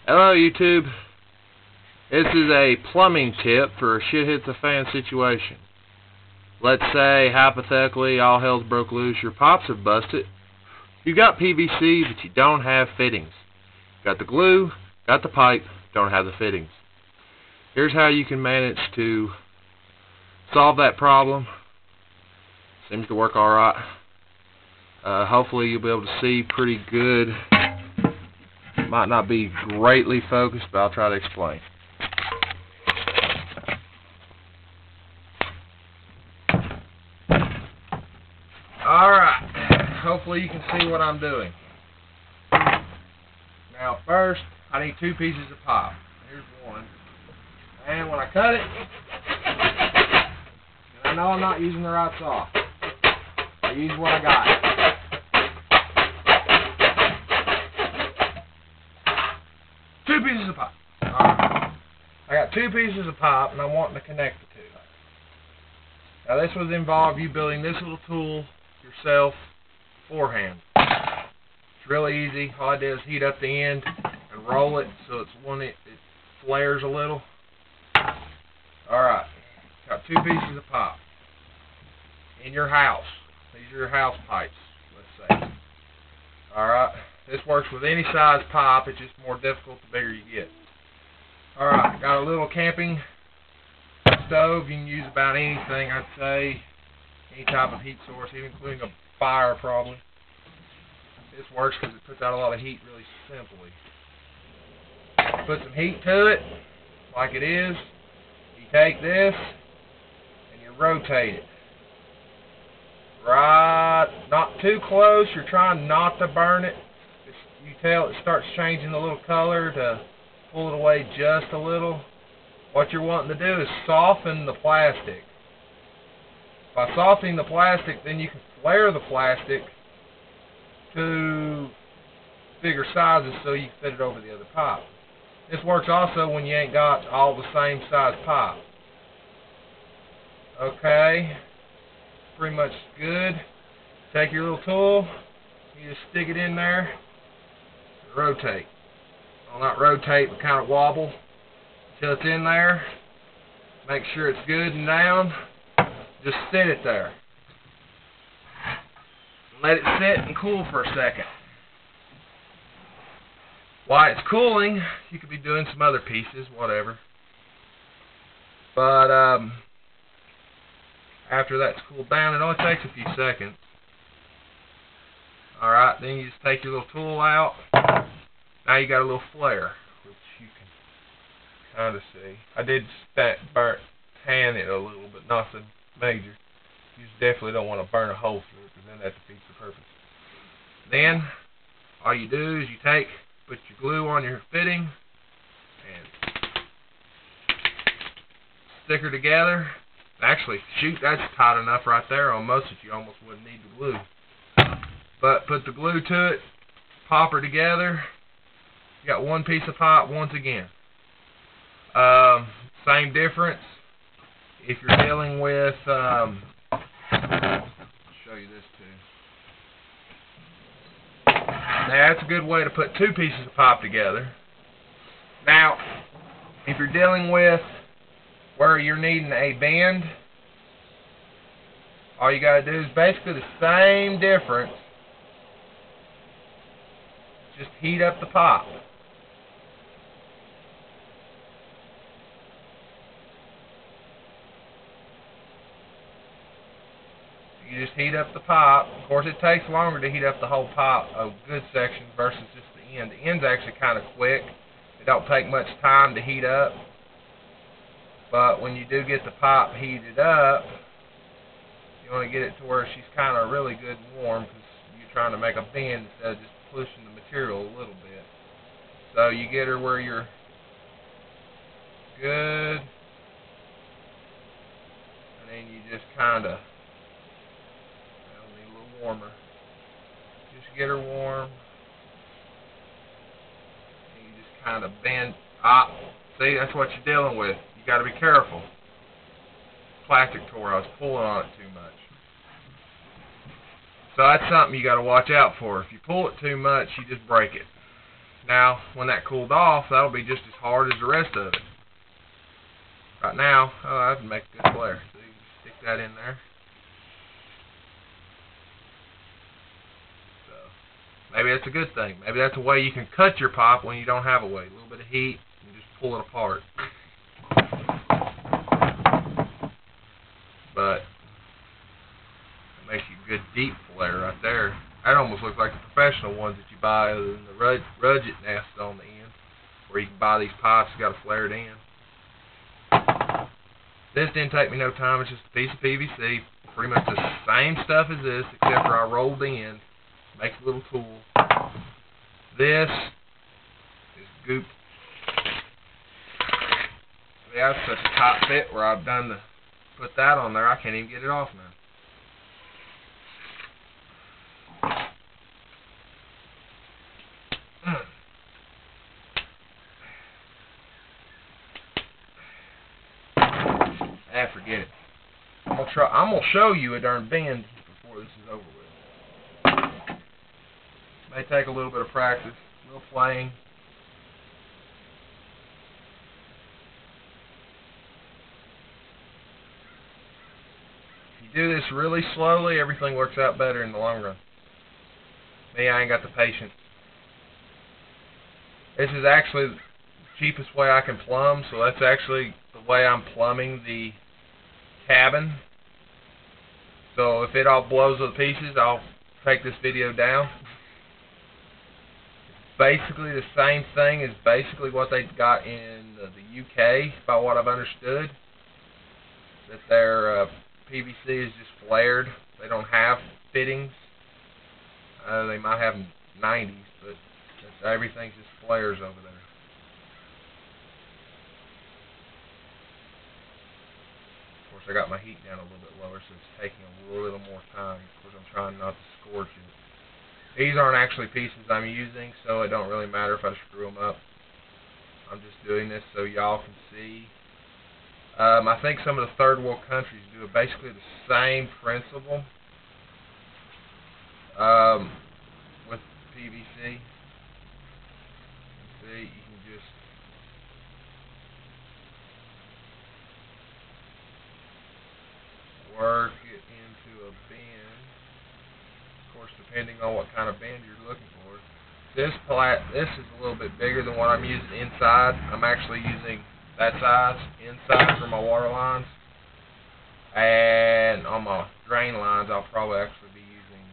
Hello YouTube. This is a plumbing tip for a shit hits the fan situation. Let's say, hypothetically, all hell's broke loose, your pops have busted. You got PVC, but you don't have fittings. Got the glue, got the pipe, don't have the fittings. Here's how you can manage to solve that problem. Seems to work alright. Hopefully you'll be able to see pretty good. Might not be greatly focused, but I'll try to explain. Alright, hopefully you can see what I'm doing. Now first, I need 2 pieces of pipe. Here's one. And when I cut it, and I know I'm not using the right saw, I use what I got. Two pieces of pipe. Alright. I got 2 pieces of pipe and I'm wanting to connect the two. Now this would involve you building this little tool yourself beforehand. It's really easy. All I did is heat up the end and roll it so it's it flares a little. Alright. Got 2 pieces of pipe. In your house. These are your house pipes, let's say. Alright. This works with any size pipe, it's just more difficult the bigger you get. Alright, got a little camping stove. You can use about anything, I'd say. Any type of heat source, even including a fire probably. This works because it puts out a lot of heat really simply. Put some heat to it, like it is. You take this, and you rotate it. Right, not too close, you're trying not to burn it. You tell it starts changing the little color to pull it away just a little. What you're wanting to do is soften the plastic. By softening the plastic, then you can flare the plastic to bigger sizes so you can fit it over the other pipe. This works also when you ain't got all the same size pipe. Okay, pretty much good. Take your little tool, you just stick it in there. Rotate. Well, not rotate, but kind of wobble until it's in there. Make sure it's good and down. Just sit it there. Let it sit and cool for a second. While it's cooling, you could be doing some other pieces, whatever. But after that's cooled down, it only takes a few seconds. Alright, then you just take your little tool out. Now you got a little flare, which you can kind of see. I did tan it a little, but nothing major. You just definitely don't want to burn a hole through it, because then that defeats the purpose. Then, all you do is you put your glue on your fitting, and stick her together. Actually, shoot, that's tight enough right there on most that you almost wouldn't need the glue. But put the glue to it, pop her together. You got 1 piece of pipe once again. Same difference. If you're dealing with, I'll show you this too. Now that's a good way to put 2 pieces of pipe together. Now, if you're dealing with where you're needing a bend, all you got to do is basically the same difference. Just heat up the pipe. You just heat up the pipe. Of course, it takes longer to heat up the whole pipe, a good section, versus just the end. The end's actually kind of quick. It don't take much time to heat up. But when you do get the pipe heated up, you want to get it to where she's kind of really good and warm, because you're trying to make a bend instead of just pushing the material a little bit. So you get her where you're good, and then you just kind of, need a little warmer. Just get her warm, and you just kind of bend. See, that's what you're dealing with. You got to be careful. Plastic tore. I was pulling on it too much. So that's something you got to watch out for. If you pull it too much, you just break it. Now, when that cooled off, that'll be just as hard as the rest of it. Right now, oh, that'd make a good flare. So you can stick that in there. So maybe that's a good thing. Maybe that's a way you can cut your pipe when you don't have a way. A little bit of heat and just pull it apart. But it makes you a good deep flare right there. That almost looks like the professional ones that you buy other than the Rudget nest on the end, where you can buy these pipes that got a flared end. This didn't take me no time. It's just a piece of PVC, pretty much the same stuff as this, except for I rolled the end. Makes a little tool. This is goop. Yeah, it's such a tight fit where I've done the put that on there. I can't even get it off now. Forget it. I'm gonna show you a darn bend before this is over with. May take a little bit of practice, a little playing. If you do this really slowly, everything works out better in the long run. Me, I ain't got the patience. This is actually the cheapest way I can plumb, so that's actually the way I'm plumbing the cabin. So if it all blows to pieces, I'll take this video down. Basically the same thing as basically what they got in the UK, by what I've understood. That their PVC is just flared. They don't have fittings. They might have 90s, but everything just flares over there. Of course, I got my heat down a little bit lower, so it's taking a little more time. Of course, I'm trying not to scorch it. These aren't actually pieces I'm using, so it don't really matter if I screw them up. I'm just doing this so y'all can see. I think some of the third world countries do basically the same principle with PVC. See, you can just work it into a bend. Of course, depending on what kind of bend you're looking for. This is a little bit bigger than what I'm using inside. I'm actually using that size inside for my water lines. And on my drain lines, I'll probably actually be using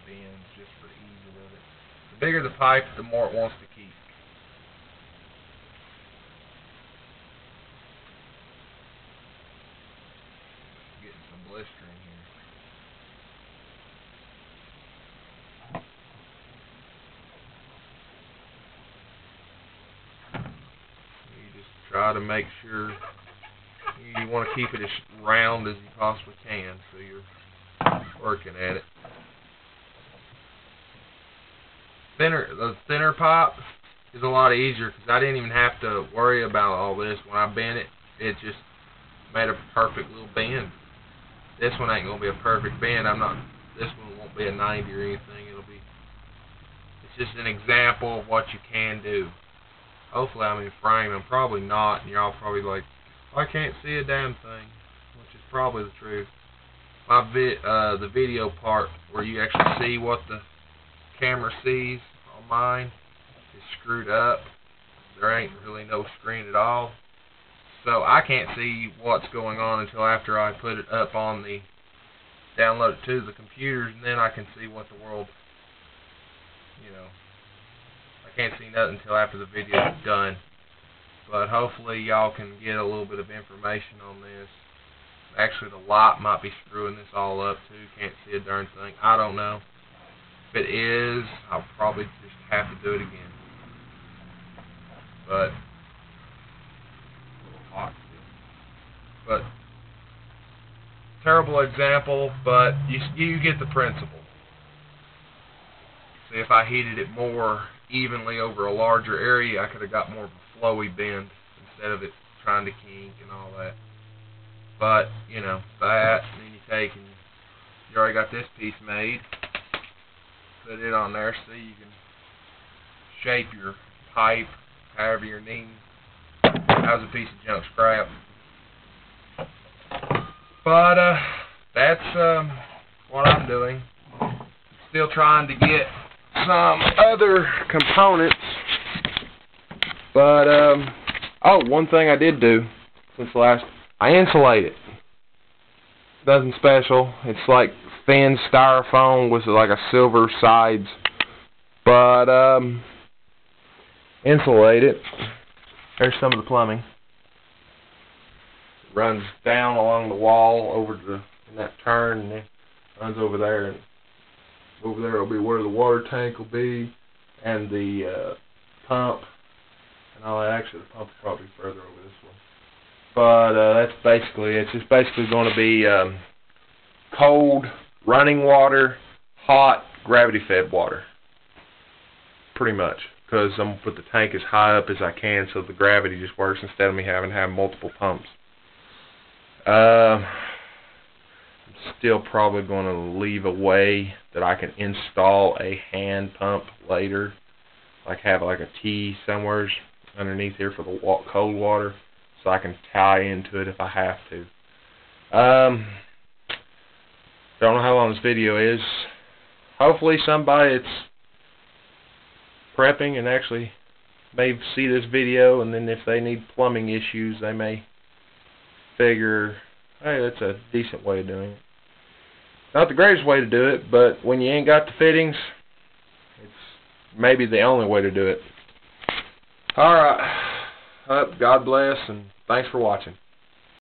bends just for the ease of it. The bigger the pipe, the more it wants to keep. Getting some blistering here. You just try to make sure you want to keep it as round as you possibly can, so you're working at it. The thinner pipe is a lot easier because I didn't even have to worry about all this. When I bent it, it just made a perfect little bend. This one ain't gonna be a perfect bend. This one won't be a 90 or anything. It's just an example of what you can do. Hopefully I'm in frame. I'm probably not, and y'all probably like, I can't see a damn thing, which is probably the truth. The video part where you actually see what the camera sees on mine is screwed up. There ain't really no screen at all, so I can't see what's going on until after I put it up on the download it to the computers, and then I can see what the world, I can't see nothing until after the video is done. But hopefully y'all can get a little bit of information on this. Actually, the light might be screwing this all up too. Can't see a darn thing. I don't know. If it is, I'll probably just have to do it again. But a little hot still. But terrible example, but you get the principle. See, if I heated it more evenly over a larger area, I could have got more of a flowy bend instead of it trying to kink and all that. But, that, and then you take and you already got this piece made. Put it on there so you can shape your pipe however you're needing. That was a piece of junk scrap. But that's what I'm doing. Still trying to get some other components. But oh, one thing I did do since last, I insulate it. Nothing special. It's like thin styrofoam with like a silver sides. But insulate it. There's some of the plumbing. It runs down along the wall over to in that turn, and then runs over there. And over there will be where the water tank will be, and the pump, and all that. Actually, the pump is probably further over this way. But that's basically it. It's just basically going to be cold running water, hot gravity-fed water. Pretty much. Because I'm going to put the tank as high up as I can so the gravity just works instead of me having to have multiple pumps. I'm still probably going to leave a way that I can install a hand pump later. Like have like a T somewhere underneath here for the cold water so I can tie into it if I have to. Don't know how long this video is. Hopefully somebody that's prepping and actually may see this video, and then if they need plumbing issues they may figure, hey, that's a decent way of doing it. Not the greatest way to do it, but when you ain't got the fittings, it's maybe the only way to do it. Alright, God bless, and thanks for watching.